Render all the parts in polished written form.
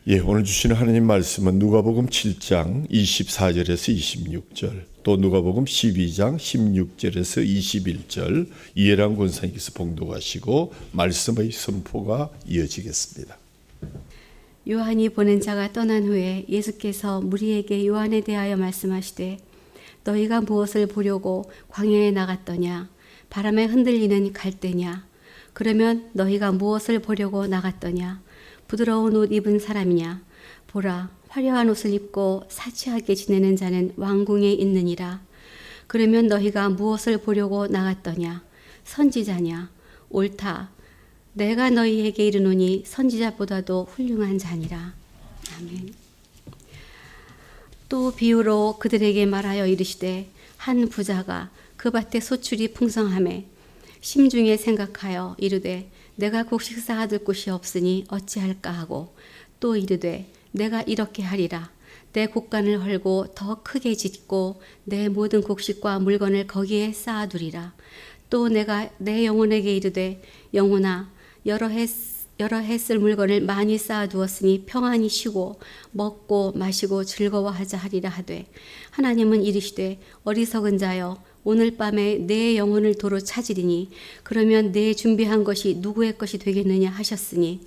오늘 주시는 하나님 말씀은 누가복음 7장 24절에서 26절, 또 누가복음 12장 16절에서 21절 이해란 권사님께서 봉독하시고 말씀의 선포가 이어지겠습니다. 요한이 보낸 자가 떠난 후에 예수께서 무리에게 요한에 대하여 말씀하시되 너희가 무엇을 보려고 광야에 나갔더냐? 바람에 흔들리는 갈대냐? 그러면 너희가 무엇을 보려고 나갔더냐? 부드러운 옷 입은 사람이냐? 보라, 화려한 옷을 입고 사치하게 지내는 자는 왕궁에 있느니라. 그러면 너희가 무엇을 보려고 나갔더냐? 선지자냐? 옳다. 내가 너희에게 이르노니 선지자보다도 훌륭한 자니라. 아멘. 또 비유로 그들에게 말하여 이르시되 한 부자가 그 밭에 소출이 풍성하매 심중에 생각하여 이르되 내가 곡식 쌓아둘 곳이 없으니 어찌할까 하고 또 이르되 내가 이렇게 하리라. 내 곡간을 헐고 더 크게 짓고 내 모든 곡식과 물건을 거기에 쌓아두리라. 또 내가 내 영혼에게 이르되 영혼아 여러 해 쓸 물건을 많이 쌓아두었으니 평안히 쉬고 먹고 마시고 즐거워하자 하리라 하되 하나님은 이르시되 어리석은 자여 오늘 밤에 내 영혼을 도로 찾으리니 그러면 내 준비한 것이 누구의 것이 되겠느냐 하셨으니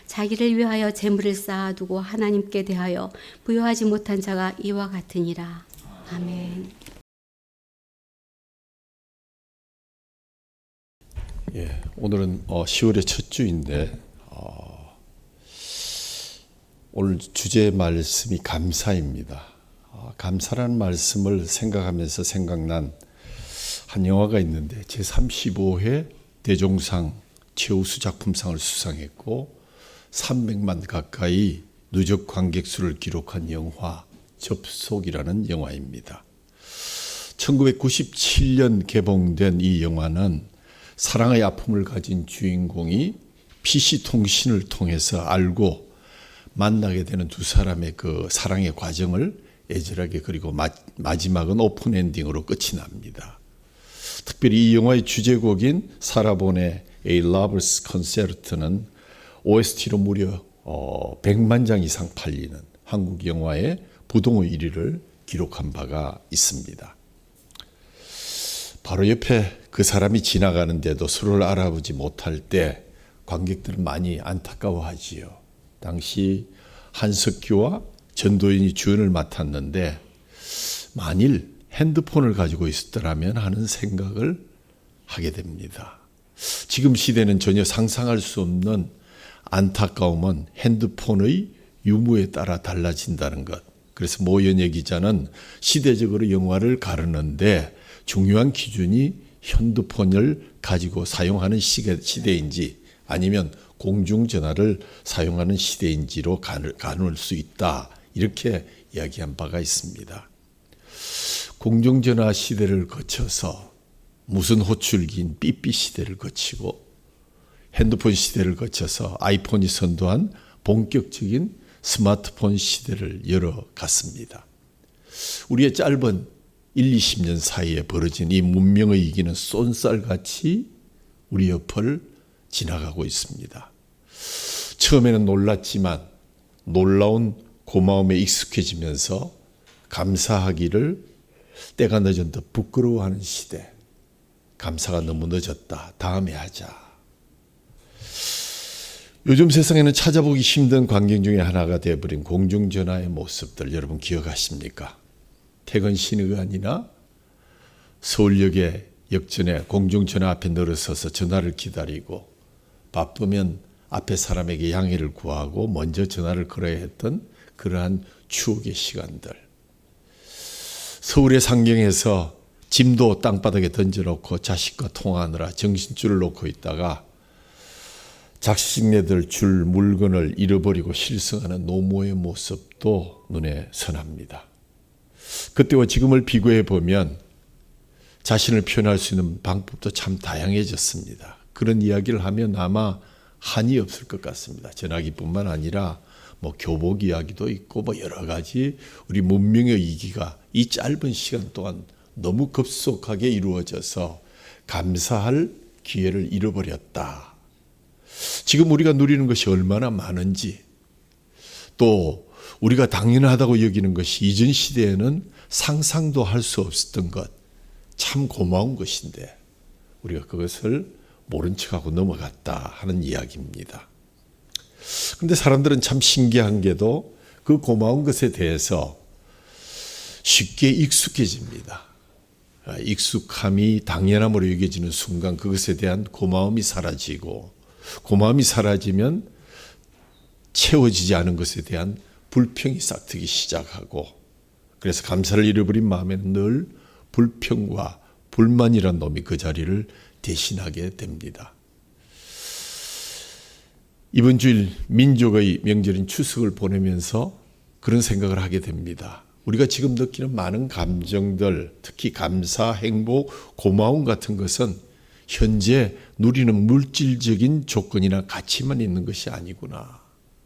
자기를 위하여 재물을 쌓아두고 하나님께 대하여 부여하지 못한 자가 이와 같으니라. 아멘. 오늘은 10월의 첫 주인데 오늘 주제 말씀이 감사입니다. 감사라는 말씀을 생각하면서 생각난 한 영화가 있는데 제35회 대종상 최우수 작품상을 수상했고 300만 가까이 누적 관객 수를 기록한 영화 접속이라는 영화입니다. 1997년 개봉된 이 영화는 사랑의 아픔을 가진 주인공이 PC통신을 통해서 알고 만나게 되는 두 사람의 그 사랑의 과정을 애절하게 그리고 마지막은 오픈엔딩으로 끝이 납니다. 특별히 이 영화의 주제곡인 사라본의 A Lover's Concert는 OST로 무려 100만 장 이상 팔리는 한국 영화의 부동의 1위를 기록한 바가 있습니다. 바로 옆에 그 사람이 지나가는데도 서로를 알아보지 못할 때 관객들은 많이 안타까워하지요. 당시 한석규와 전도연이 주연을 맡았는데 만일 핸드폰을 가지고 있었더라면 하는 생각을 하게 됩니다. 지금 시대는 전혀 상상할 수 없는 안타까움은 핸드폰의 유무에 따라 달라진다는 것. 그래서 모 연예 기자는 시대적으로 영화를 가르는데 중요한 기준이 핸드폰을 가지고 사용하는 시대인지 아니면 공중전화를 사용하는 시대인지로 가눌 수 있다. 이렇게 이야기한 바가 있습니다. 공중전화 시대를 거쳐서 무슨 호출기인 삐삐 시대를 거치고 핸드폰 시대를 거쳐서 아이폰이 선도한 본격적인 스마트폰 시대를 열어갔습니다. 우리의 짧은 20년 사이에 벌어진 이 문명의 위기는 쏜살같이 우리 옆을 지나가고 있습니다. 처음에는 놀랐지만 놀라운 고마움에 익숙해지면서 감사하기를 때가 늦은 듯 부끄러워하는 시대. 감사가 너무 늦었다. 다음에 하자. 요즘 세상에는 찾아보기 힘든 광경 중에 하나가 되어버린 공중전화의 모습들 여러분 기억하십니까? 퇴근 시간이나 서울역의 역전에 공중전화 앞에 늘어서서 전화를 기다리고 바쁘면 앞에 사람에게 양해를 구하고 먼저 전화를 걸어야 했던 그러한 추억의 시간들. 서울의 상경에서 짐도 땅바닥에 던져놓고 자식과 통화하느라 정신줄을 놓고 있다가 자식네들 줄 물건을 잃어버리고 실성하는 노모의 모습도 눈에 선합니다. 그때와 지금을 비교해 보면 자신을 표현할 수 있는 방법도 참 다양해졌습니다. 그런 이야기를 하면 아마 한이 없을 것 같습니다. 전화기뿐만 아니라 교복 이야기도 있고 여러 가지 우리 문명의 위기가 이 짧은 시간 동안 너무 급속하게 이루어져서 감사할 기회를 잃어버렸다. 지금 우리가 누리는 것이 얼마나 많은지 또 우리가 당연하다고 여기는 것이 이전 시대에는 상상도 할 수 없었던 것, 참 고마운 것인데 우리가 그것을 모른 척하고 넘어갔다 하는 이야기입니다. 그런데 사람들은 참 신기한 게도 그 고마운 것에 대해서 쉽게 익숙해집니다. 익숙함이 당연함으로 여겨지는 순간 그것에 대한 고마움이 사라지고, 고마움이 사라지면 채워지지 않은 것에 대한 불평이 싹트기 시작하고, 그래서 감사를 잃어버린 마음에는 늘 불평과 불만이란 놈이 그 자리를 대신하게 됩니다. 이번 주일 민족의 명절인 추석을 보내면서 그런 생각을 하게 됩니다. 우리가 지금 느끼는 많은 감정들, 특히 감사, 행복, 고마움 같은 것은 현재 누리는 물질적인 조건이나 가치만 있는 것이 아니구나.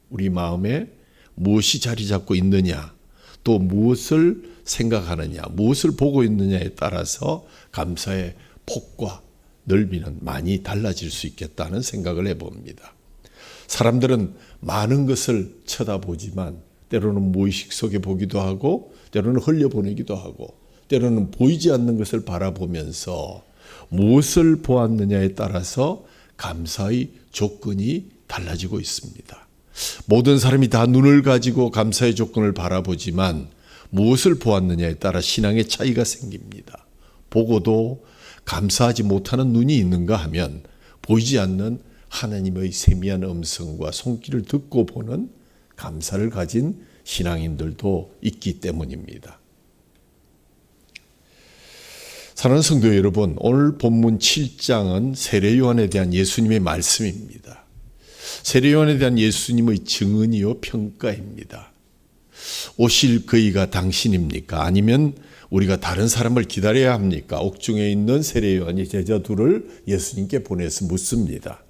우리 마음에 무엇이 자리 잡고 있느냐, 또 무엇을 생각하느냐, 무엇을 보고 있느냐에 따라서 감사의 폭과 넓이는 많이 달라질 수 있겠다는 생각을 해봅니다. 사람들은 많은 것을 쳐다보지만 때로는 무의식 속에 보기도 하고, 때로는 흘려보내기도 하고, 때로는 보이지 않는 것을 바라보면서 무엇을 보았느냐에 따라서 감사의 조건이 달라지고 있습니다. 모든 사람이 다 눈을 가지고 감사의 조건을 바라보지만 무엇을 보았느냐에 따라 신앙의 차이가 생깁니다. 보고도 감사하지 못하는 눈이 있는가 하면 보이지 않는 하나님의 세미한 음성과 손길을 듣고 보는 감사를 가진 신앙인들도 있기 때문입니다. 사랑하는 성도 여러분, 오늘 본문 7장은 세례 요한에 대한 예수님의 말씀입니다. 세례 요한에 대한 예수님의 증언이요 평가입니다. 오실 그이가 당신입니까? 아니면 우리가 다른 사람을 기다려야 합니까? 옥중에 있는 세례 요한이 제자 둘을 예수님께 보내서 묻습니다.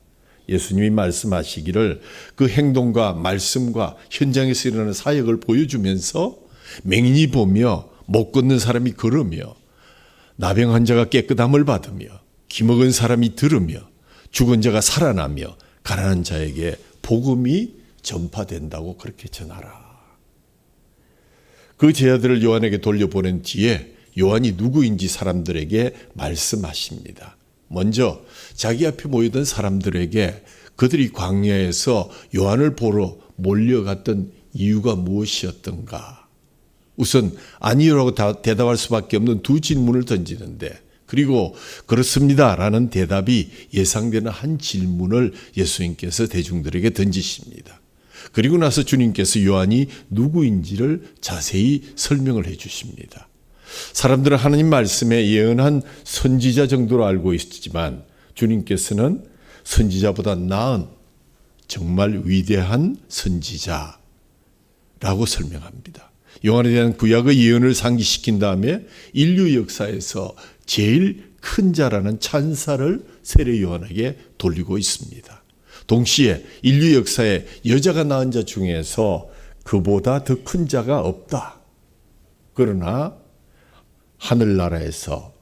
예수님이 말씀하시기를 그 행동과 말씀과 현장에서 일어나는 사역을 보여주면서 맹인이 보며 못 걷는 사람이 걸으며 나병 환자가 깨끗함을 받으며 기먹은 사람이 들으며 죽은 자가 살아나며 가난한 자에게 복음이 전파된다고 그렇게 전하라. 그 제자들을 요한에게 돌려보낸 뒤에 요한이 누구인지 사람들에게 말씀하십니다. 먼저 자기 앞에 모이던 사람들에게 그들이 광야에서 요한을 보러 몰려갔던 이유가 무엇이었던가. 우선 아니요라고 대답할 수밖에 없는 두 질문을 던지는데, 그리고 그렇습니다라는 대답이 예상되는 한 질문을 예수님께서 대중들에게 던지십니다. 그리고 나서 주님께서 요한이 누구인지를 자세히 설명을 해 주십니다. 사람들은 하나님 말씀에 예언한 선지자 정도로 알고 있지만 주님께서는 선지자보다 나은 정말 위대한 선지자라고 설명합니다. 요한에 대한 구약의 예언을 상기시킨 다음에 인류 역사에서 제일 큰 자라는 찬사를 세례 요한에게 돌리고 있습니다. 동시에 인류 역사에 여자가 낳은 자 중에서 그보다 더 큰 자가 없다. 그러나 하늘나라에서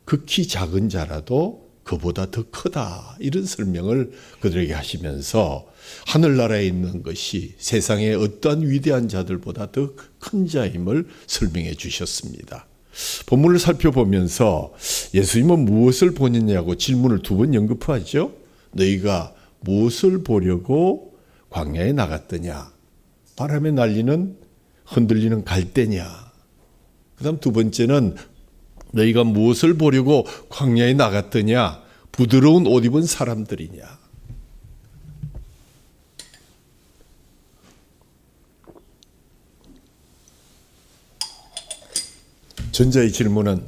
극히 작은 자라도 그보다 더 크다. 이런 설명을 그들에게 하시면서 하늘나라에 있는 것이 세상의 어떠한 위대한 자들보다 더 큰 자임을 설명해 주셨습니다. 본문을 살펴보면서 예수님은 무엇을 보느냐고 질문을 두 번 언급하죠. 너희가 무엇을 보려고 광야에 나갔더냐? 바람에 날리는 흔들리는 갈대냐? 그 다음 두 번째는 너희가 무엇을 보려고 광야에 나갔더냐? 부드러운 옷 입은 사람들이냐? 전자의 질문은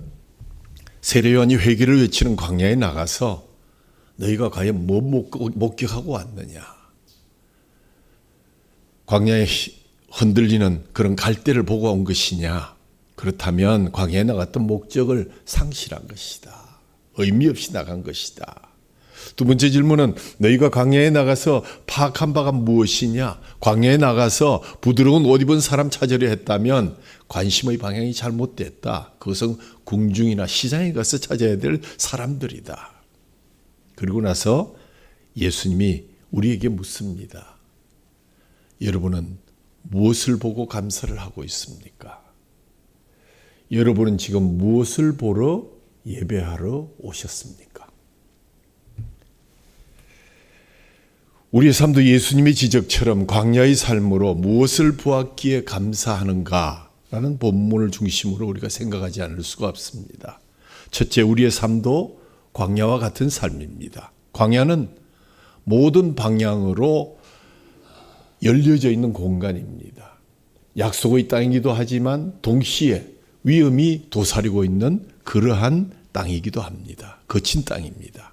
세례 요한이 회개를 외치는 광야에 나가서 너희가 과연 뭐 목격하고 왔느냐? 광야에 흔들리는 그런 갈대를 보고 온 것이냐? 그렇다면 광야에 나갔던 목적을 상실한 것이다. 의미 없이 나간 것이다. 두 번째 질문은 너희가 광야에 나가서 파악한 바가 무엇이냐? 광야에 나가서 부드러운 옷 입은 사람 찾으려 했다면 관심의 방향이 잘못됐다. 그것은 궁중이나 시장에 가서 찾아야 될 사람들이다. 그리고 나서 예수님이 우리에게 묻습니다. 여러분은 무엇을 보고 감사를 하고 있습니까? 여러분은 지금 무엇을 보러 예배하러 오셨습니까? 우리의 삶도 예수님의 지적처럼 광야의 삶으로 무엇을 보았기에 감사하는가라는 본문을 중심으로 우리가 생각하지 않을 수가 없습니다. 첫째, 우리의 삶도 광야와 같은 삶입니다. 광야는 모든 방향으로 열려져 있는 공간입니다. 약속의 땅이기도 하지만 동시에 위험이 도사리고 있는 그러한 땅이기도 합니다. 거친 땅입니다.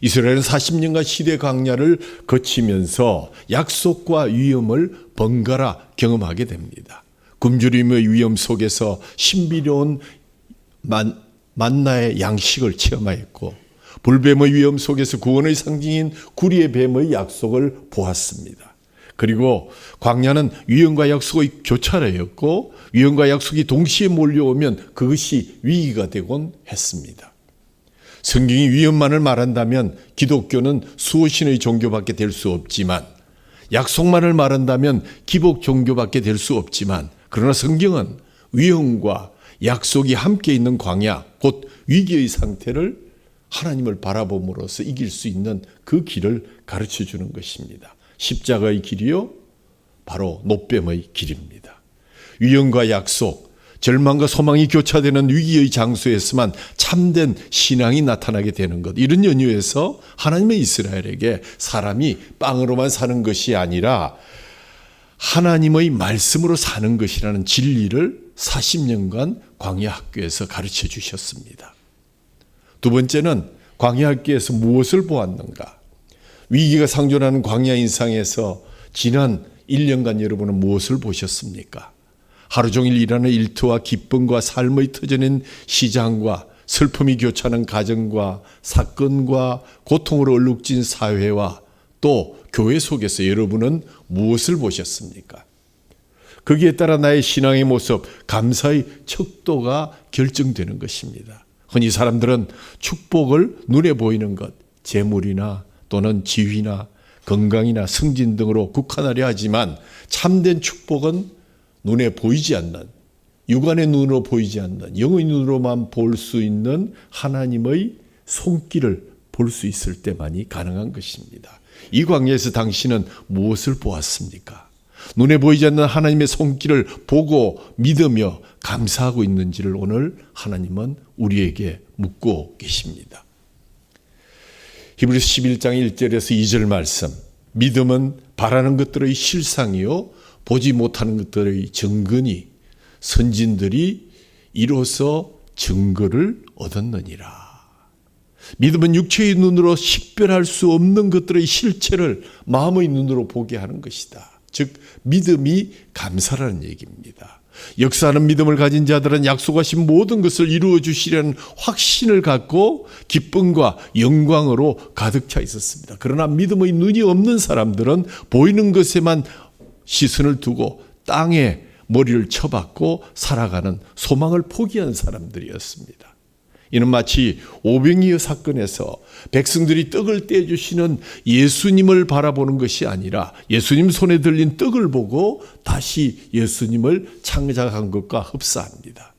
이스라엘은 40년간 시대 광야를 거치면서 약속과 위험을 번갈아 경험하게 됩니다. 굶주림의 위험 속에서 신비로운 만나의 양식을 체험하였고, 불뱀의 위험 속에서 구원의 상징인 구리의 뱀의 약속을 보았습니다. 그리고 광야는 위험과 약속의 교차로였고, 위험과 약속이 동시에 몰려오면 그것이 위기가 되곤 했습니다. 성경이 위험만을 말한다면 기독교는 수호신의 종교밖에 될 수 없지만, 약속만을 말한다면 기복 종교밖에 될 수 없지만, 그러나 성경은 위험과 약속이 함께 있는 광야, 곧 위기의 상태를 하나님을 바라봄으로써 이길 수 있는 그 길을 가르쳐 주는 것입니다. 십자가의 길이요, 바로 노뱀의 길입니다. 위험과 약속, 절망과 소망이 교차되는 위기의 장소에서만 참된 신앙이 나타나게 되는 것, 이런 연유에서 하나님의 이스라엘에게 사람이 빵으로만 사는 것이 아니라 하나님의 말씀으로 사는 것이라는 진리를 40년간 광야 학교에서 가르쳐 주셨습니다. 두 번째는 광야 학교에서 무엇을 보았는가? 위기가 상존하는 광야 인상에서 지난 1년간 여러분은 무엇을 보셨습니까? 하루 종일 일하는 일터와 기쁨과 삶의 터전인 시장과 슬픔이 교차하는 가정과 사건과 고통으로 얼룩진 사회와 또 교회 속에서 여러분은 무엇을 보셨습니까? 거기에 따라 나의 신앙의 모습, 감사의 척도가 결정되는 것입니다. 흔히 사람들은 축복을 눈에 보이는 것, 재물이나 또는 지위나 건강이나 승진 등으로 국한하려 하지만, 참된 축복은 눈에 보이지 않는, 육안의 눈으로 보이지 않는, 영의 눈으로만 볼 수 있는 하나님의 손길을 볼 수 있을 때만이 가능한 것입니다. 이 광야에서 당신은 무엇을 보았습니까? 눈에 보이지 않는 하나님의 손길을 보고 믿으며 감사하고 있는지를 오늘 하나님은 우리에게 묻고 계십니다. 히브리서 11장 1절에서 2절 말씀, 믿음은 바라는 것들의 실상이요 보지 못하는 것들의 증거니 선진들이 이로써 증거를 얻었느니라. 믿음은 육체의 눈으로 식별할 수 없는 것들의 실체를 마음의 눈으로 보게 하는 것이다. 즉 믿음이 감사라는 얘기입니다. 역사하는 믿음을 가진 자들은 약속하신 모든 것을 이루어 주시려는 확신을 갖고 기쁨과 영광으로 가득 차 있었습니다. 그러나 믿음의 눈이 없는 사람들은 보이는 것에만 시선을 두고 땅에 머리를 쳐박고 살아가는, 소망을 포기한 사람들이었습니다. 이는 마치 오병이어 사건에서 백성들이 떡을 떼주시는 예수님을 바라보는 것이 아니라 예수님 손에 들린 떡을 보고 다시 예수님을 창작한 것과 흡사합니다.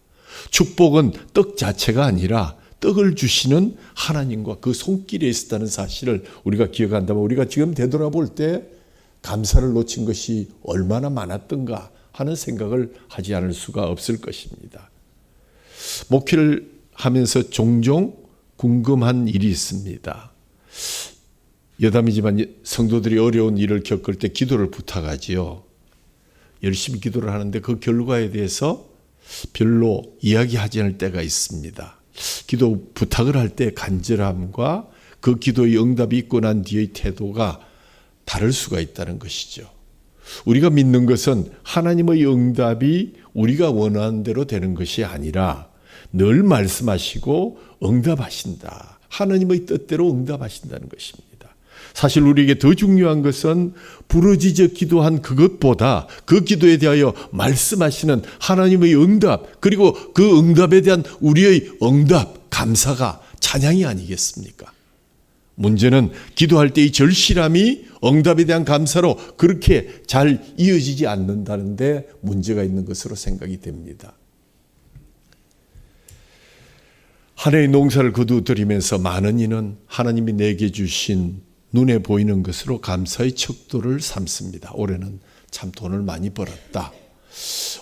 축복은 떡 자체가 아니라 떡을 주시는 하나님과 그 손길에 있었다는 사실을 우리가 기억한다면, 우리가 지금 되돌아볼 때 감사를 놓친 것이 얼마나 많았던가 하는 생각을 하지 않을 수가 없을 것입니다. 목회를 하면서 종종 궁금한 일이 있습니다. 여담이지만 성도들이 어려운 일을 겪을 때 기도를 부탁하지요. 열심히 기도를 하는데 그 결과에 대해서 별로 이야기하지 않을 때가 있습니다. 기도 부탁을 할 때 간절함과 그 기도의 응답이 있고 난 뒤의 태도가 다를 수가 있다는 것이죠. 우리가 믿는 것은 하나님의 응답이 우리가 원하는 대로 되는 것이 아니라 늘 말씀하시고 응답하신다. 하나님의 뜻대로 응답하신다는 것입니다. 사실 우리에게 더 중요한 것은 부르짖어 기도한 그것보다 그 기도에 대하여 말씀하시는 하나님의 응답, 그리고 그 응답에 대한 우리의 응답, 감사가 찬양이 아니겠습니까? 문제는 기도할 때의 절실함이 응답에 대한 감사로 그렇게 잘 이어지지 않는다는 데 문제가 있는 것으로 생각이 됩니다. 한 해의 농사를 거두어들이면서 많은 이는 하나님이 내게 주신 눈에 보이는 것으로 감사의 척도를 삼습니다. 올해는 참 돈을 많이 벌었다.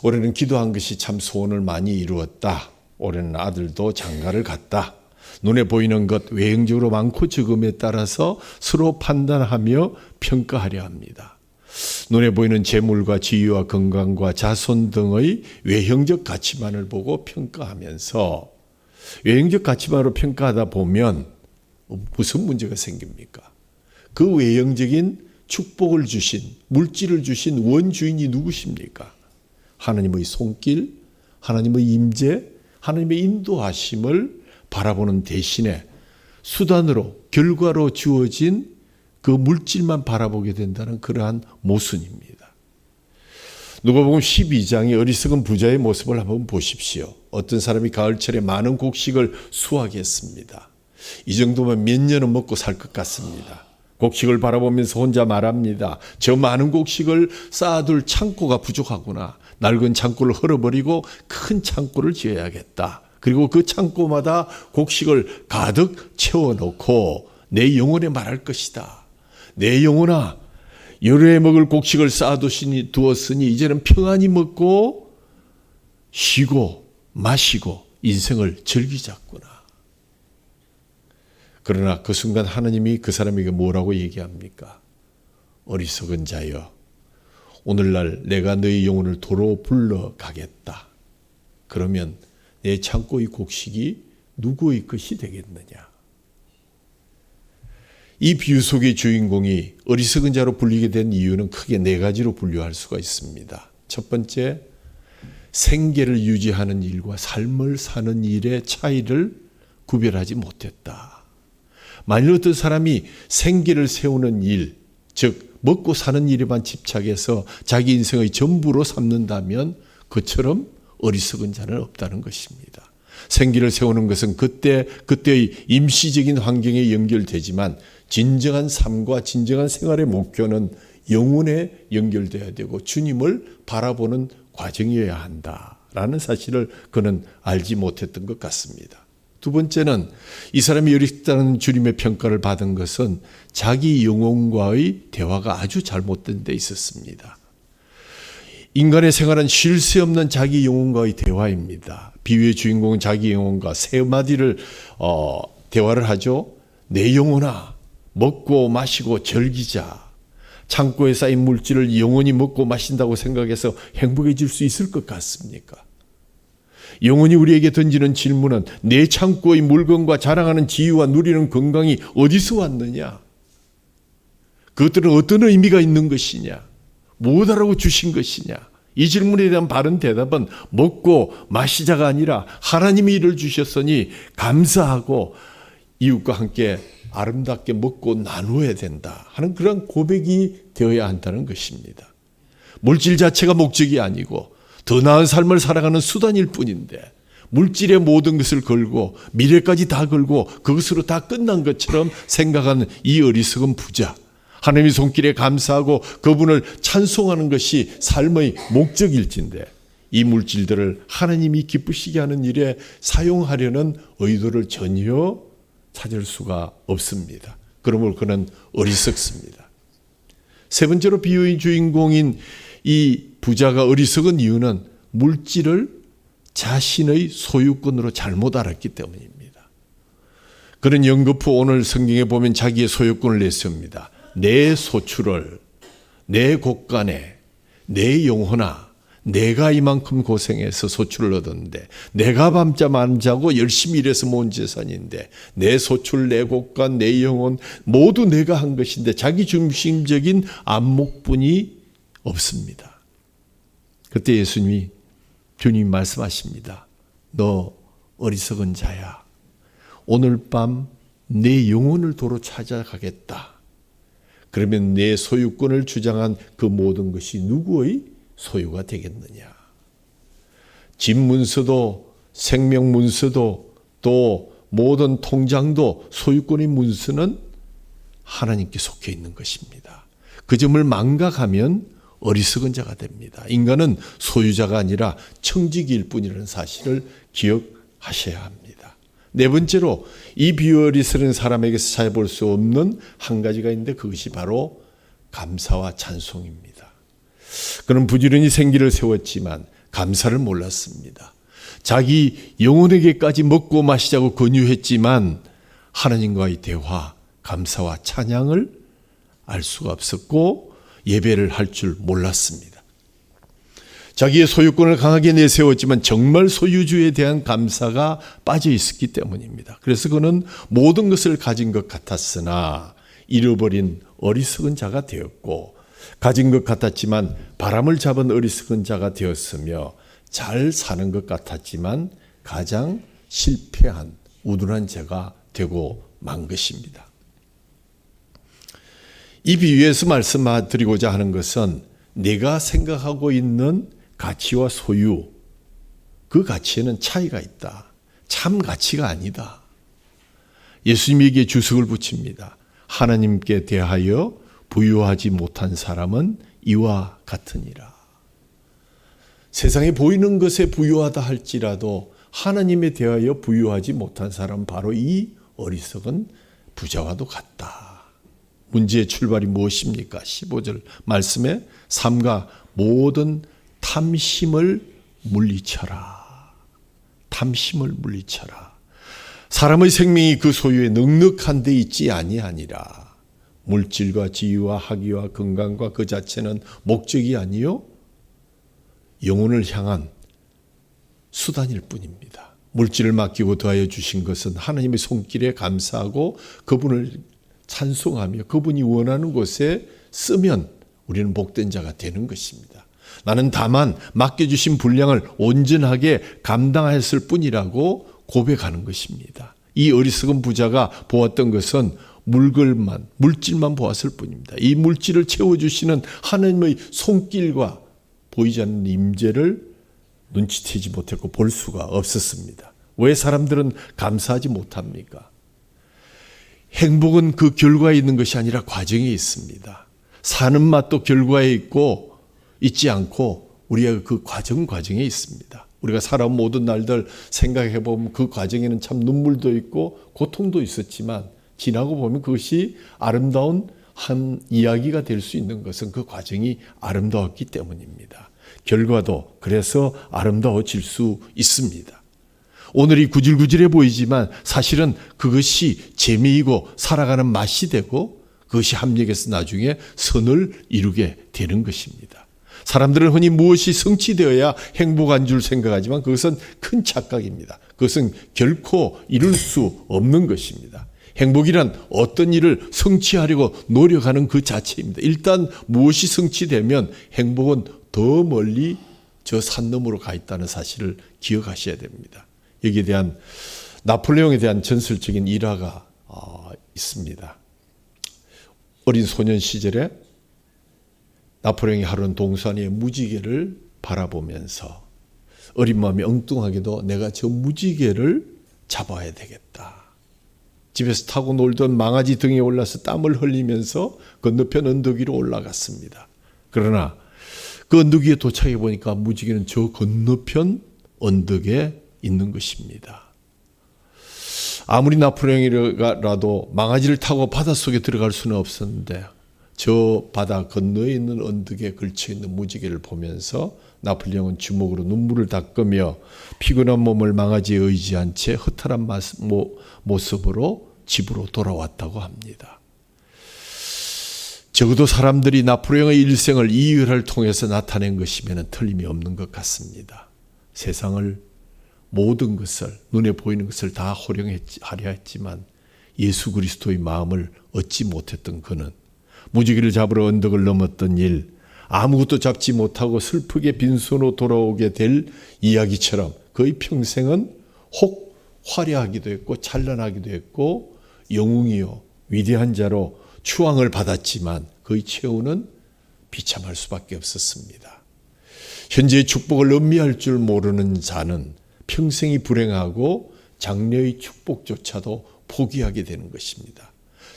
올해는 기도한 것이 참 소원을 많이 이루었다. 올해는 아들도 장가를 갔다. 눈에 보이는 것 외형적으로 많고 적음에 따라서 서로 판단하며 평가하려 합니다. 눈에 보이는 재물과 지위와 건강과 자손 등의 외형적 가치만을 보고 평가하면서 외형적 가치만으로 평가하다 보면 무슨 문제가 생깁니까? 그 외형적인 축복을 주신, 물질을 주신 원주인이 누구십니까? 하나님의 손길, 하나님의 임재, 하나님의 인도하심을 바라보는 대신에 수단으로, 결과로 주어진 그 물질만 바라보게 된다는 그러한 모순입니다. 누가복음 12장의 어리석은 부자의 모습을 한번 보십시오. 어떤 사람이 가을철에 많은 곡식을 수확했습니다. 이 정도면 몇 년은 먹고 살 것 같습니다. 곡식을 바라보면서 혼자 말합니다. 저 많은 곡식을 쌓아둘 창고가 부족하구나. 낡은 창고를 헐어버리고 큰 창고를 지어야겠다. 그리고 그 창고마다 곡식을 가득 채워놓고 내 영혼에 말할 것이다. 내 영혼아, 여러 해 먹을 곡식을 쌓아두었으니 이제는 평안히 먹고 쉬고 마시고 인생을 즐기자꾸나. 그러나 그 순간 하나님이 그 사람에게 뭐라고 얘기합니까? 어리석은 자여, 오늘날 내가 너희 영혼을 도로 불러가겠다. 그러면 내 창고의 곡식이 누구의 것이 되겠느냐? 이 비유 속의 주인공이 어리석은 자로 불리게 된 이유는 크게 네 가지로 분류할 수가 있습니다. 첫 번째, 생계를 유지하는 일과 삶을 사는 일의 차이를 구별하지 못했다. 만일 어떤 사람이 생계를 세우는 일, 즉 먹고 사는 일에만 집착해서 자기 인생의 전부로 삼는다면 그처럼 어리석은 자는 없다는 것입니다. 생계를 세우는 것은 그때의 임시적인 환경에 연결되지만 진정한 삶과 진정한 생활의 목표는 영혼에 연결되어야 되고 주님을 바라보는 과정이어야 한다라는 사실을 그는 알지 못했던 것 같습니다. 두 번째는 이 사람이 어리석다는 주님의 평가를 받은 것은 자기 영혼과의 대화가 아주 잘못된 데 있었습니다. 인간의 생활은 쉴 새 없는 자기 영혼과의 대화입니다. 비유의 주인공은 자기 영혼과 세 마디를 대화를 하죠. 내 영혼아, 먹고 마시고 즐기자. 창고에 쌓인 물질을 영원히 먹고 마신다고 생각해서 행복해질 수 있을 것 같습니까? 영혼이 우리에게 던지는 질문은 내 창고의 물건과 자랑하는 지위와 누리는 건강이 어디서 왔느냐? 그것들은 어떤 의미가 있는 것이냐? 무엇하라고 주신 것이냐? 이 질문에 대한 바른 대답은 먹고 마시자가 아니라 하나님이 이를 주셨으니 감사하고 이웃과 함께 아름답게 먹고 나누어야 된다 하는 그런 고백이 되어야 한다는 것입니다. 물질 자체가 목적이 아니고 더 나은 삶을 살아가는 수단일 뿐인데 물질의 모든 것을 걸고 미래까지 다 걸고 그것으로 다 끝난 것처럼 생각하는 이 어리석은 부자, 하나님의 손길에 감사하고 그분을 찬송하는 것이 삶의 목적일진데 이 물질들을 하나님이 기쁘시게 하는 일에 사용하려는 의도를 전혀 찾을 수가 없습니다. 그러므로 그는 어리석습니다. 세 번째로 비유의 주인공인 이 부자가 어리석은 이유는 물질을 자신의 소유권으로 잘못 알았기 때문입니다. 그는 연거푸 오늘 성경에 보면 자기의 소유권을 내세웁니다. 내 소출을, 내 곳간에, 내 영혼아, 내가 이만큼 고생해서 소출을 얻었는데 내가 밤잠 안 자고 열심히 일해서 모은 재산인데 내 소출, 내 곳간, 내 영혼 모두 내가 한 것인데 자기 중심적인 안목뿐이 없습니다. 그때 예수님이 주님 말씀하십니다. 너 어리석은 자야. 오늘 밤 내 영혼을 도로 찾아가겠다. 그러면 내 소유권을 주장한 그 모든 것이 누구의 소유가 되겠느냐. 집 문서도 생명 문서도 또 모든 통장도 소유권의 문서는 하나님께 속해 있는 것입니다. 그 점을 망각하면 어리석은 자가 됩니다. 인간은 소유자가 아니라 청지기일 뿐이라는 사실을 기억하셔야 합니다. 네 번째로 이 비유 어리석은 사람에게서 찾아볼 수 없는 한 가지가 있는데 그것이 바로 감사와 찬송입니다. 그는 부지런히 생기를 세웠지만 감사를 몰랐습니다. 자기 영혼에게까지 먹고 마시자고 권유했지만 하나님과의 대화, 감사와 찬양을 알 수가 없었고 예배를 할 줄 몰랐습니다. 자기의 소유권을 강하게 내세웠지만 정말 소유주에 대한 감사가 빠져 있었기 때문입니다. 그래서 그는 모든 것을 가진 것 같았으나 잃어버린 어리석은 자가 되었고 가진 것 같았지만 바람을 잡은 어리석은 자가 되었으며 잘 사는 것 같았지만 가장 실패한 우둔한 자가 되고 만 것입니다. 이 비유에서 말씀드리고자 하는 것은 내가 생각하고 있는 가치와 소유, 그 가치에는 차이가 있다. 참 가치가 아니다. 예수님에게 주석을 붙입니다. 하나님께 대하여 부유하지 못한 사람은 이와 같으니라. 세상에 보이는 것에 부유하다 할지라도 하나님에 대하여 부유하지 못한 사람은 바로 이 어리석은 부자와도 같다. 문제의 출발이 무엇입니까? 15절 말씀에 삼가 모든 탐심을 물리쳐라. 탐심을 물리쳐라. 사람의 생명이 그 소유에 넉넉한 데 있지 아니하니라. 물질과 지위와 학위와 건강과 그 자체는 목적이 아니요 영혼을 향한 수단일 뿐입니다. 물질을 맡기고 더하여 주신 것은 하나님의 손길에 감사하고 그분을 찬송하며 그분이 원하는 곳에 쓰면 우리는 복된 자가 되는 것입니다. 나는 다만 맡겨주신 분량을 온전하게 감당했을 뿐이라고 고백하는 것입니다. 이 어리석은 부자가 보았던 것은 물질만 보았을 뿐입니다. 이 물질을 채워주시는 하나님의 손길과 보이지 않는 임재를 눈치채지 못했고 볼 수가 없었습니다. 왜 사람들은 감사하지 못합니까? 행복은 그 결과에 있는 것이 아니라 과정에 있습니다. 사는 맛도 결과에 있지 않고 우리가 그 과정에 있습니다. 우리가 살아온 모든 날들 생각해 보면 그 과정에는 참 눈물도 있고 고통도 있었지만 지나고 보면 그것이 아름다운 한 이야기가 될 수 있는 것은 그 과정이 아름다웠기 때문입니다. 결과도 그래서 아름다워질 수 있습니다. 오늘이 구질구질해 보이지만 사실은 그것이 재미이고 살아가는 맛이 되고 그것이 합력해서 나중에 선을 이루게 되는 것입니다. 사람들은 흔히 무엇이 성취되어야 행복한 줄 생각하지만 그것은 큰 착각입니다. 그것은 결코 이룰 수 없는 것입니다. 행복이란 어떤 일을 성취하려고 노력하는 그 자체입니다. 일단 무엇이 성취되면 행복은 더 멀리 저 산 너머로 가 있다는 사실을 기억하셔야 됩니다. 여기에 대한 나폴레옹에 대한 전설적인 일화가 있습니다. 어린 소년 시절에 나폴레옹이 하루는 동산 위의 무지개를 바라보면서 어린 마음이 엉뚱하게도 내가 저 무지개를 잡아야 되겠다. 집에서 타고 놀던 망아지 등에 올라서 땀을 흘리면서 건너편 언덕 위로 올라갔습니다. 그러나 그 언덕 위에 도착해 보니까 무지개는 저 건너편 언덕에 있는 것입니다. 아무리 나폴레옹이라도 망아지를 타고 바닷속에 들어갈 수는 없었는데 저 바다 건너에 있는 언덕에 걸쳐있는 무지개를 보면서 나폴레옹은 주먹으로 눈물을 닦으며 피곤한 몸을 망아지에 의지한 채 허탈한 모습으로 집으로 돌아왔다고 합니다. 적어도 사람들이 나폴레옹의 일생을 이 일화를 통해서 나타낸 것이면 틀림이 없는 것 같습니다. 세상을 모든 것을 눈에 보이는 것을 다 호령하려 했지만 예수 그리스도의 마음을 얻지 못했던 그는 무지개를 잡으러 언덕을 넘었던 일, 아무것도 잡지 못하고 슬프게 빈손으로 돌아오게 될 이야기처럼 그의 평생은 혹 화려하기도 했고 찬란하기도 했고 영웅이요 위대한 자로 추앙을 받았지만 그의 최후는 비참할 수밖에 없었습니다. 현재의 축복을 음미할 줄 모르는 자는 평생이 불행하고 장래의 축복조차도 포기하게 되는 것입니다.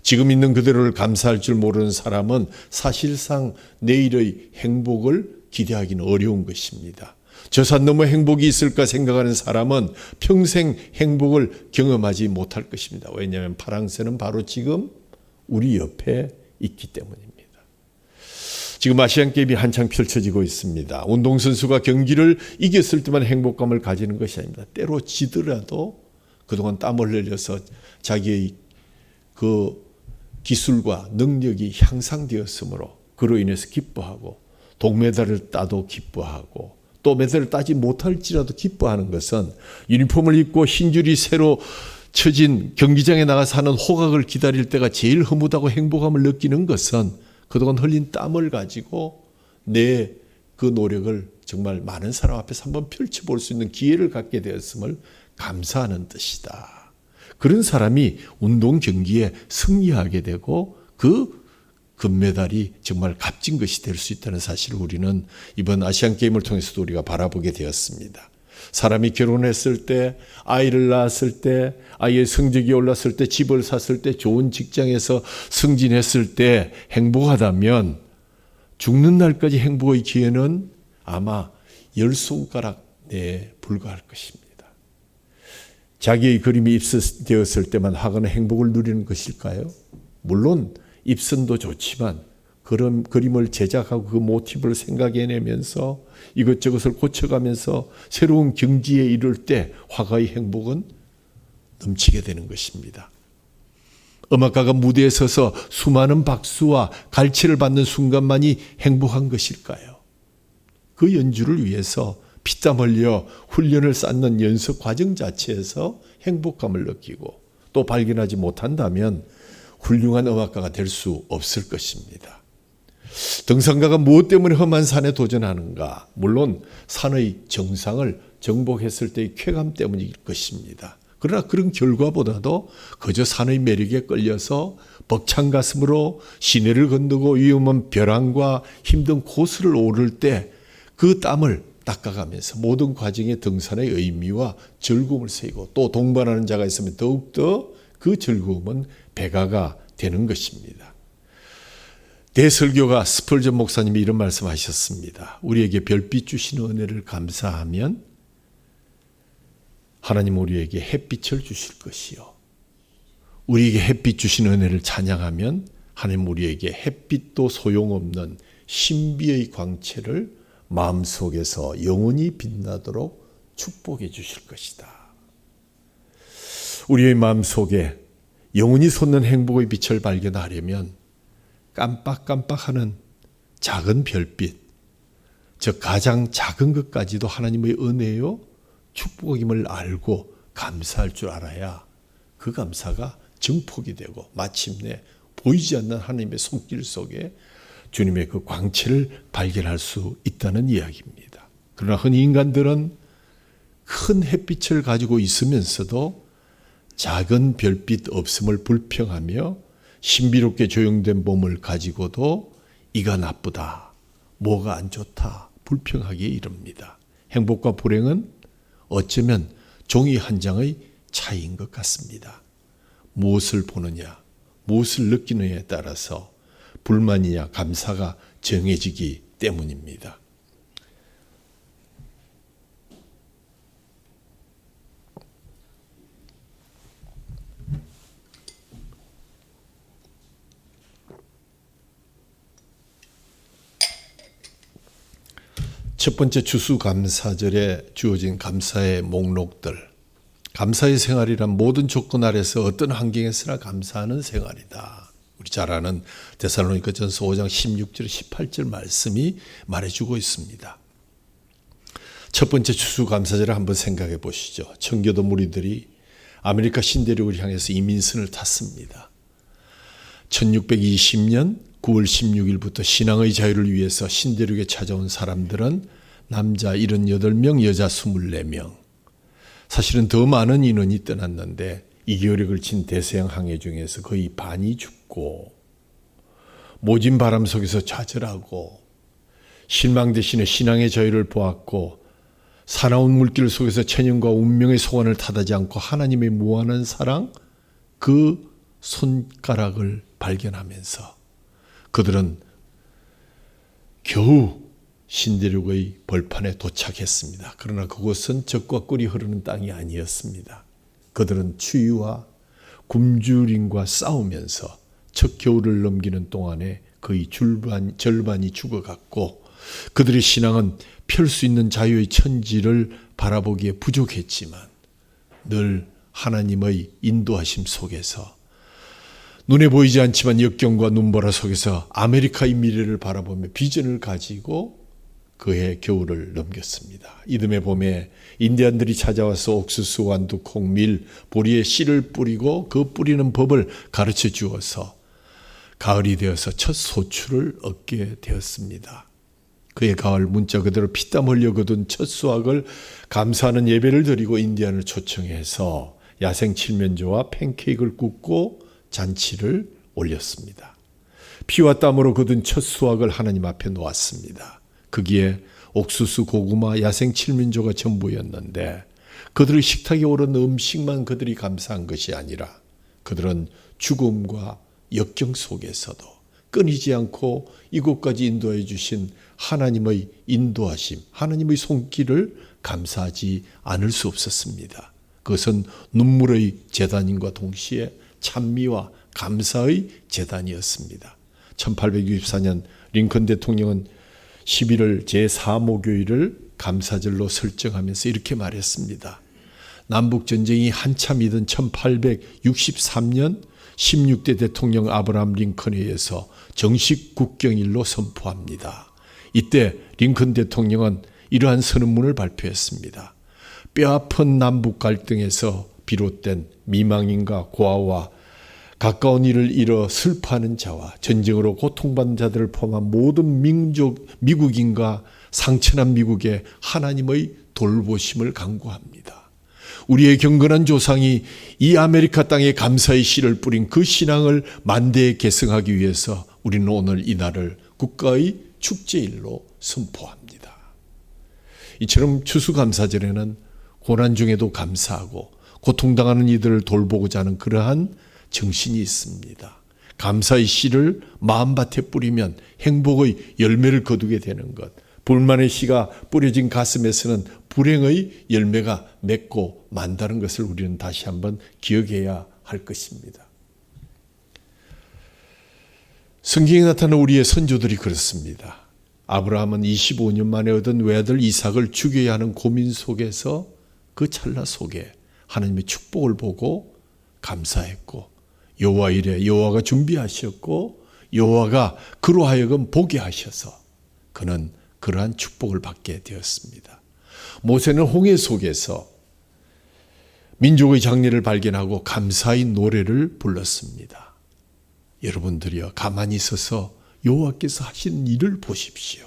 지금 있는 그대로를 감사할 줄 모르는 사람은 사실상 내일의 행복을 기대하기는 어려운 것입니다. 저 산 너머 행복이 있을까 생각하는 사람은 평생 행복을 경험하지 못할 것입니다. 왜냐하면 파랑새는 바로 지금 우리 옆에 있기 때문입니다. 지금 아시안게임이 한창 펼쳐지고 있습니다. 운동선수가 경기를 이겼을 때만 행복감을 가지는 것이 아닙니다. 때로 지더라도 그동안 땀을 흘려서 자기의 그 기술과 능력이 향상되었으므로 그로 인해서 기뻐하고, 동메달을 따도 기뻐하고, 또 메달을 따지 못할지라도 기뻐하는 것은 유니폼을 입고 흰줄이 새로 쳐진 경기장에 나가서 하는 호각을 기다릴 때가 제일 흐뭇하고 행복함을 느끼는 것은 그동안 흘린 땀을 가지고 내 그 노력을 정말 많은 사람 앞에서 한번 펼쳐볼 수 있는 기회를 갖게 되었음을 감사하는 뜻이다. 그런 사람이 운동 경기에 승리하게 되고 그 금메달이 정말 값진 것이 될 수 있다는 사실을 우리는 이번 아시안게임을 통해서도 우리가 바라보게 되었습니다. 사람이 결혼했을 때, 아이를 낳았을 때, 아이의 성적이 올랐을 때, 집을 샀을 때, 좋은 직장에서 승진했을 때 행복하다면 죽는 날까지 행복의 기회는 아마 10손가락에 불과할 것입니다. 자기의 그림이 입선되었을 때만 하거나 행복을 누리는 것일까요? 물론 입선도 좋지만 그런 그림을 제작하고 그 모티브를 생각해내면서 이것저것을 고쳐가면서 새로운 경지에 이를 때 화가의 행복은 넘치게 되는 것입니다. 음악가가 무대에 서서 수많은 박수와 갈채를 받는 순간만이 행복한 것일까요? 그 연주를 위해서 피땀 흘려 훈련을 쌓는 연습 과정 자체에서 행복감을 느끼고 또 발견하지 못한다면 훌륭한 음악가가 될 수 없을 것입니다. 등산가가 무엇 때문에 험한 산에 도전하는가? 물론 산의 정상을 정복했을 때의 쾌감 때문일 것입니다. 그러나 그런 결과보다도 그저 산의 매력에 끌려서 벅찬 가슴으로 시내를 건너고 위험한 벼랑과 힘든 코스를 오를 때 그 땀을 닦아가면서 모든 과정에 등산의 의미와 즐거움을 새기고 또 동반하는 자가 있으면 더욱더 그 즐거움은 배가가 되는 것입니다. 대설교가 스펄전 목사님이 이런 말씀하셨습니다. 우리에게 별빛 주신 은혜를 감사하면 하나님 우리에게 햇빛을 주실 것이요. 우리에게 햇빛 주신 은혜를 찬양하면 하나님 우리에게 햇빛도 소용없는 신비의 광채를 마음속에서 영원히 빛나도록 축복해 주실 것이다. 우리의 마음속에 영원히 솟는 행복의 빛을 발견하려면 깜빡깜빡하는 작은 별빛, 즉 가장 작은 것까지도 하나님의 은혜요 축복임을 알고 감사할 줄 알아야 그 감사가 증폭이 되고 마침내 보이지 않는 하나님의 손길 속에 주님의 그 광채를 발견할 수 있다는 이야기입니다. 그러나 흔히 인간들은 큰 햇빛을 가지고 있으면서도 작은 별빛 없음을 불평하며 신비롭게 조형된 몸을 가지고도 이가 나쁘다, 뭐가 안 좋다 불평하기에 이릅니다. 행복과 불행은 어쩌면 종이 한 장의 차이인 것 같습니다. 무엇을 보느냐, 무엇을 느끼느냐에 따라서 불만이냐 감사가 정해지기 때문입니다. 첫 번째 추수감사절에 주어진 감사의 목록들. 감사의 생활이란 모든 조건 아래서 어떤 환경에서나 감사하는 생활이다. 우리 잘 아는 데살로니가전서 5장 16절 18절 말씀이 말해주고 있습니다. 첫 번째 추수감사절을 한번 생각해 보시죠. 청교도 무리들이 아메리카 신대륙을 향해서 이민선을 탔습니다. 1620년 9월 16일부터 신앙의 자유를 위해서 신대륙에 찾아온 사람들은 남자 78명, 여자 24명. 사실은 더 많은 인원이 떠났는데 2개월에 걸친 대서양 항해 중에서 거의 반이 죽고 모진 바람 속에서 좌절하고 실망 대신에 신앙의 자유를 보았고 사나운 물길 속에서 천연과 운명의 소원을 탓하지 않고 하나님의 무한한 사랑 그 손가락을 발견하면서 그들은 겨우 신대륙의 벌판에 도착했습니다. 그러나 그곳은 적과 꿀이 흐르는 땅이 아니었습니다. 그들은 추위와 굶주림과 싸우면서 첫 겨울을 넘기는 동안에 거의 절반이 죽어갔고 그들의 신앙은 펼 수 있는 자유의 천지를 바라보기에 부족했지만 늘 하나님의 인도하심 속에서 눈에 보이지 않지만 역경과 눈보라 속에서 아메리카의 미래를 바라보며 비전을 가지고 그해 겨울을 넘겼습니다. 이듬해 봄에 인디안들이 찾아와서 옥수수, 완두, 콩, 밀, 보리에 씨를 뿌리고 그 뿌리는 법을 가르쳐 주어서 가을이 되어서 첫 소출을 얻게 되었습니다. 그의 가을 문자 그대로 피땀 흘려 거둔 첫 수확을 감사하는 예배를 드리고 인디안을 초청해서 야생 칠면조와 팬케이크를 굽고 잔치를 올렸습니다. 피와 땀으로 거둔 첫 수확을 하나님 앞에 놓았습니다. 거기에 옥수수, 고구마, 야생 칠면조가 전부였는데 그들의 식탁에 오른 음식만 그들이 감사한 것이 아니라 그들은 죽음과 역경 속에서도 끊이지 않고 이곳까지 인도해 주신 하나님의 인도하심, 하나님의 손길을 감사하지 않을 수 없었습니다. 그것은 눈물의 제단인과 동시에 찬미와 감사의 제단이었습니다. 1864년 링컨 대통령은 11월 제4목요일을 감사절로 설정하면서 이렇게 말했습니다. 남북전쟁이 한참이던 1863년 16대 대통령 아브라함 링컨에 의해서 정식 국경일로 선포합니다. 이때 링컨 대통령은 이러한 선언문을 발표했습니다. 뼈아픈 남북 갈등에서 비롯된 미망인과 고아와 가까운 이를 잃어 슬퍼하는 자와 전쟁으로 고통받는 자들을 포함한 모든 미국인과 상처난 미국에 하나님의 돌보심을 간구합니다. 우리의 경건한 조상이 이 아메리카 땅에 감사의 씨를 뿌린 그 신앙을 만대에 계승하기 위해서 우리는 오늘 이날을 국가의 축제일로 선포합니다. 이처럼 추수감사절에는 고난 중에도 감사하고 고통당하는 이들을 돌보고자 하는 그러한 정신이 있습니다. 감사의 씨를 마음밭에 뿌리면 행복의 열매를 거두게 되는 것. 불만의 씨가 뿌려진 가슴에서는 불행의 열매가 맺고 만다는 것을 우리는 다시 한번 기억해야 할 것입니다. 성경에 나타난 우리의 선조들이 그렇습니다. 아브라함은 25년 만에 얻은 외아들 이삭을 죽여야 하는 고민 속에서 그 찰나 속에 하나님의 축복을 보고 감사했고 여호와 이래 여호와가 준비하셨고 여호와가 그로 하여금 보게 하셔서 그는 그러한 축복을 받게 되었습니다. 모세는 홍해 속에서 민족의 장래를 발견하고 감사의 노래를 불렀습니다. 여러분들이여 가만히 있어서 여호와께서 하시는 일을 보십시오.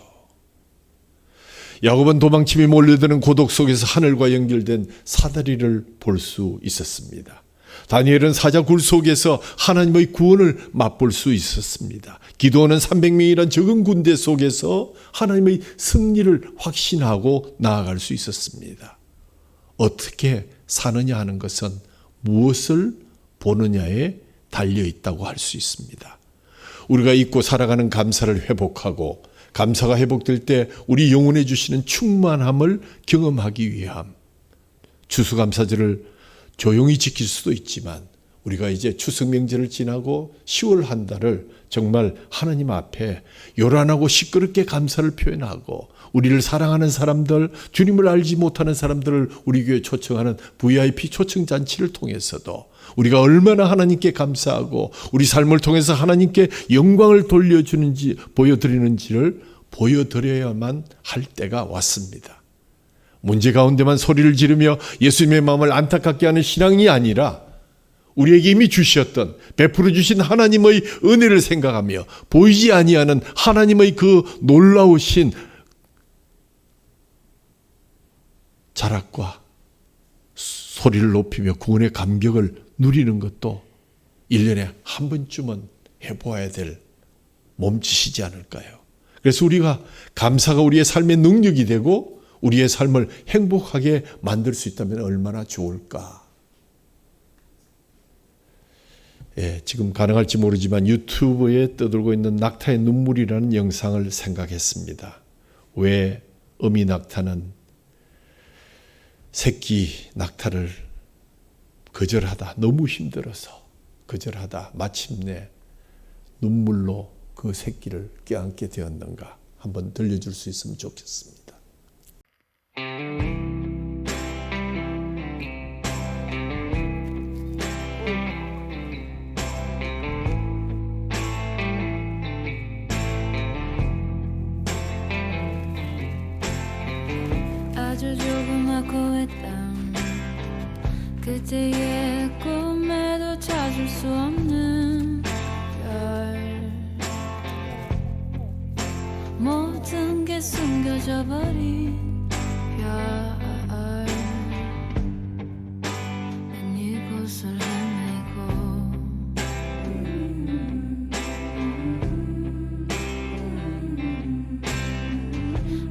야곱은 도망침이 몰려드는 고독 속에서 하늘과 연결된 사다리를 볼 수 있었습니다. 다니엘은 사자 굴 속에서 하나님의 구원을 맛볼 수 있었습니다. 기도하는 300명이란 적은 군대 속에서 하나님의 승리를 확신하고 나아갈 수 있었습니다. 어떻게 사느냐 하는 것은 무엇을 보느냐에 달려있다고 할 수 있습니다. 우리가 잊고 살아가는 감사를 회복하고 감사가 회복될 때 우리 영혼에 주시는 충만함을 경험하기 위함. 추수감사절을 조용히 지킬 수도 있지만 우리가 이제 추석 명절을 지나고 10월 한 달을 정말 하나님 앞에 요란하고 시끄럽게 감사를 표현하고 우리를 사랑하는 사람들, 주님을 알지 못하는 사람들을 우리 교회에 초청하는 VIP 초청잔치를 통해서도 우리가 얼마나 하나님께 감사하고 우리 삶을 통해서 하나님께 영광을 돌려주는지 보여드리는지를 보여드려야만 할 때가 왔습니다. 문제 가운데만 소리를 지르며 예수님의 마음을 안타깝게 하는 신앙이 아니라 우리에게 이미 주셨던 베풀어 주신 하나님의 은혜를 생각하며 보이지 아니하는 하나님의 그 놀라우신 자락과 소리를 높이며 구원의 감격을 누리는 것도 1년에 한 번쯤은 해보아야 될 몸짓이지 않을까요? 그래서 우리가 감사가 우리의 삶의 능력이 되고 우리의 삶을 행복하게 만들 수 있다면 얼마나 좋을까. 지금 가능할지 모르지만 유튜브에 떠돌고 있는 낙타의 눈물이라는 영상을 생각했습니다. 왜 어미 낙타는 새끼 낙타를 거절하다, 너무 힘들어서 거절하다 마침내 눈물로 그 새끼를 껴안게 되었는가 한번 들려줄 수 있으면 좋겠습니다. 아주 조그맣고 했던 그때의 꿈에도 찾을 수 없는 별, 모든 게 숨겨져 버린 별, 난 이곳을 헤매고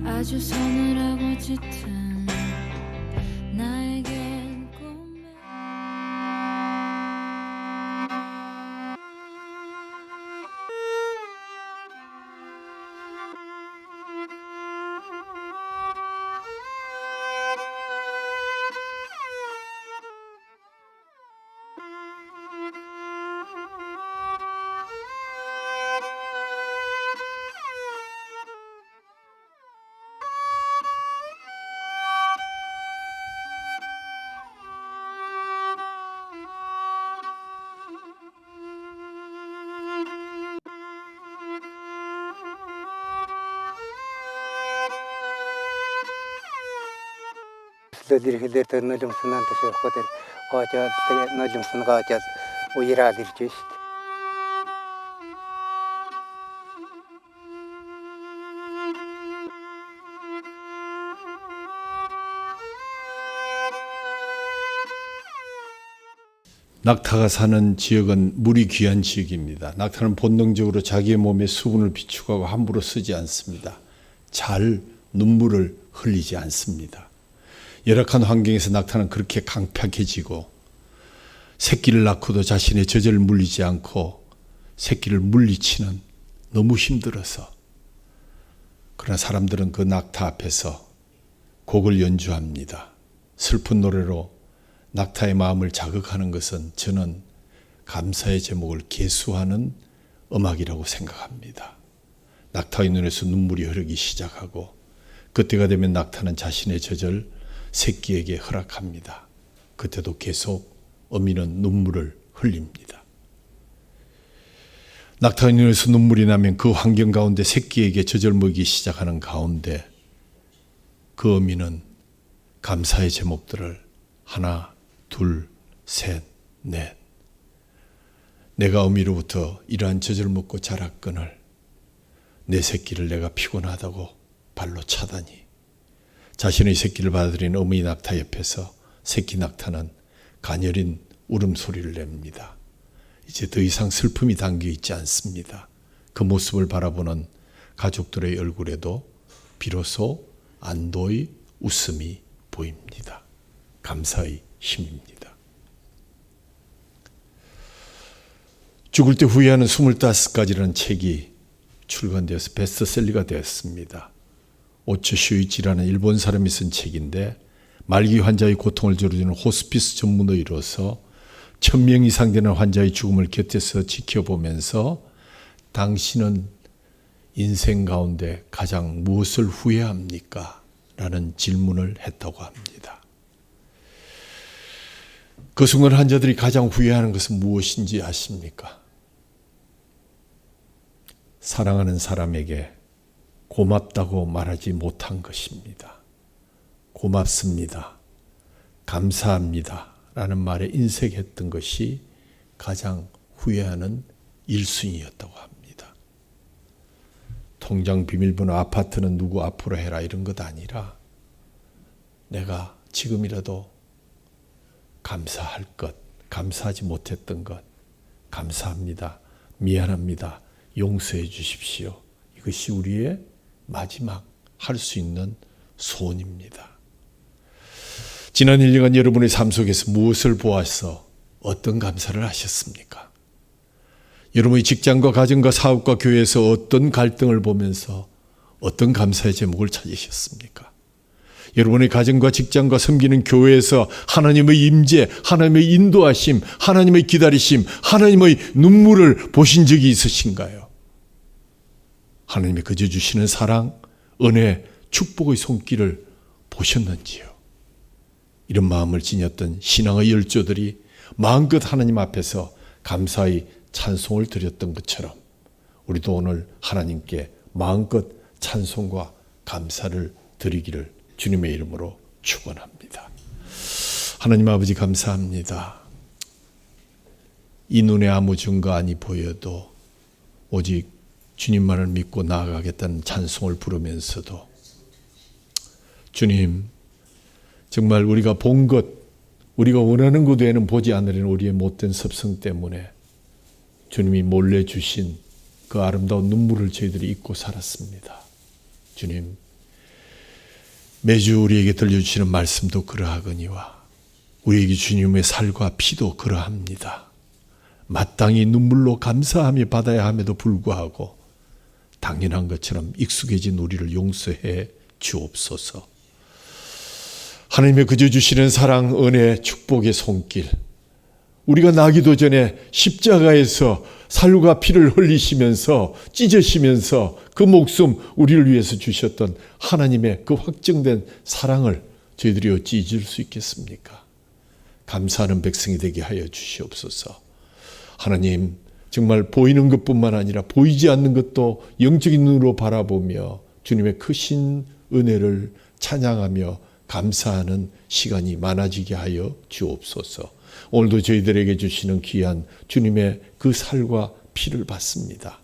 아주 서늘하고 짙은 나에겐 꿈에 Дирхидер нулимсынан төшөп котер качат нулимсын качат уйра дирчиш. 낙타가 사는 지역은 물이 귀한 지역입니다. 낙타는 본능적으로 자기의 몸에 수분을 비축하고 함부로 쓰지 않습니다. 잘 눈물을 흘리지 않습니다. 열악한 환경에서 낙타는 그렇게 강팍해지고 새끼를 낳고도 자신의 젖을 물리지 않고 새끼를 물리치는 너무 힘들어서, 그러나 사람들은 그 낙타 앞에서 곡을 연주합니다. 슬픈 노래로 낙타의 마음을 자극하는 것은 저는 감사의 제목을 계수하는 음악이라고 생각합니다. 낙타의 눈에서 눈물이 흐르기 시작하고 그때가 되면 낙타는 자신의 젖을 새끼에게 허락합니다. 그때도 계속 어미는 눈물을 흘립니다. 낙타의 눈에서 눈물이 나면 그 환경 가운데 새끼에게 젖을 먹이기 시작하는 가운데 그 어미는 감사의 제목들을 하나, 둘, 셋, 넷. 내가 어미로부터 이러한 젖을 먹고 자랐거늘 내 새끼를 내가 피곤하다고 발로 차다니. 자신의 새끼를 받아들인 어미 낙타 옆에서 새끼 낙타는 가녀린 울음소리를 냅니다. 이제 더 이상 슬픔이 담겨 있지 않습니다. 그 모습을 바라보는 가족들의 얼굴에도 비로소 안도의 웃음이 보입니다. 감사의 힘입니다. 죽을 때 후회하는 25가지라는 책이 출간되어서 베스트셀러가 되었습니다. 오초 쇼이치라는 일본 사람이 쓴 책인데 말기 환자의 고통을 줄여주는 호스피스 전문의로서 1000명 이상 되는 환자의 죽음을 곁에서 지켜보면서 당신은 인생 가운데 가장 무엇을 후회합니까? 라는 질문을 했다고 합니다. 그 순간 환자들이 가장 후회하는 것은 무엇인지 아십니까? 사랑하는 사람에게 고맙다고 말하지 못한 것입니다. 고맙습니다. 감사합니다. 라는 말에 인색했던 것이 가장 후회하는 1순위였다고 합니다. 통장 비밀번호, 아파트는 누구 앞으로 해라 이런 것 아니라 내가 지금이라도 감사할 것, 감사하지 못했던 것, 감사합니다. 미안합니다. 용서해 주십시오. 이것이 우리의 마지막 할 수 있는 소원입니다. 지난 1년간 여러분의 삶 속에서 무엇을 보아서 어떤 감사를 하셨습니까? 여러분의 직장과 가정과 사업과 교회에서 어떤 갈등을 보면서 어떤 감사의 제목을 찾으셨습니까? 여러분의 가정과 직장과 섬기는 교회에서 하나님의 임재, 하나님의 인도하심, 하나님의 기다리심, 하나님의 눈물을 보신 적이 있으신가요? 하나님의 그저 주시는 사랑, 은혜, 축복의 손길을 보셨는지요? 이런 마음을 지녔던 신앙의 열조들이 마음껏 하나님 앞에서 감사의 찬송을 드렸던 것처럼 우리도 오늘 하나님께 마음껏 찬송과 감사를 드리기를 주님의 이름으로 축원합니다. 하나님 아버지 감사합니다. 이 눈에 아무 증거안이 보여도 오직 주님만을 믿고 나아가겠다는 찬송을 부르면서도 주님 정말 우리가 본 것, 우리가 원하는 것 외에는 보지 않으려는 우리의 못된 습성 때문에 주님이 몰래 주신 그 아름다운 눈물을 저희들이 잊고 살았습니다. 주님, 매주 우리에게 들려주시는 말씀도 그러하거니와 우리에게 주님의 살과 피도 그러합니다. 마땅히 눈물로 감사하며 받아야 함에도 불구하고 당연한 것처럼 익숙해진 우리를 용서해 주옵소서. 하나님의 그저 주시는 사랑, 은혜, 축복의 손길, 우리가 나기도 전에 십자가에서 살과 피를 흘리시면서 찢으시면서 그 목숨 우리를 위해서 주셨던 하나님의 그 확정된 사랑을 저희들이 어찌 잊을 수 있겠습니까? 감사하는 백성이 되게 하여 주시옵소서. 하나님 정말 보이는 것뿐만 아니라 보이지 않는 것도 영적인 눈으로 바라보며 주님의 크신 은혜를 찬양하며 감사하는 시간이 많아지게 하여 주옵소서. 오늘도 저희들에게 주시는 귀한 주님의 그 살과 피를 받습니다.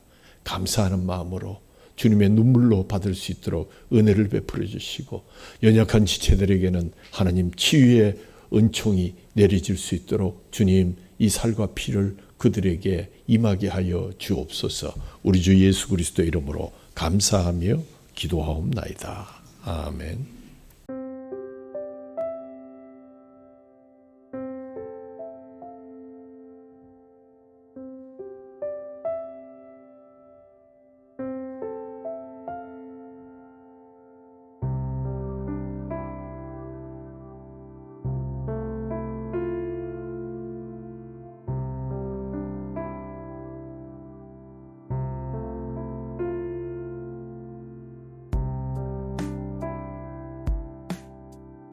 감사하는 마음으로 주님의 눈물로 받을 수 있도록 은혜를 베풀어 주시고 연약한 지체들에게는 하나님 치유의 은총이 내려질 수 있도록 주님 이 살과 피를 그들에게 임하게 하여 주옵소서. 우리 주 예수 그리스도의 이름으로 감사하며 기도하옵나이다. 아멘.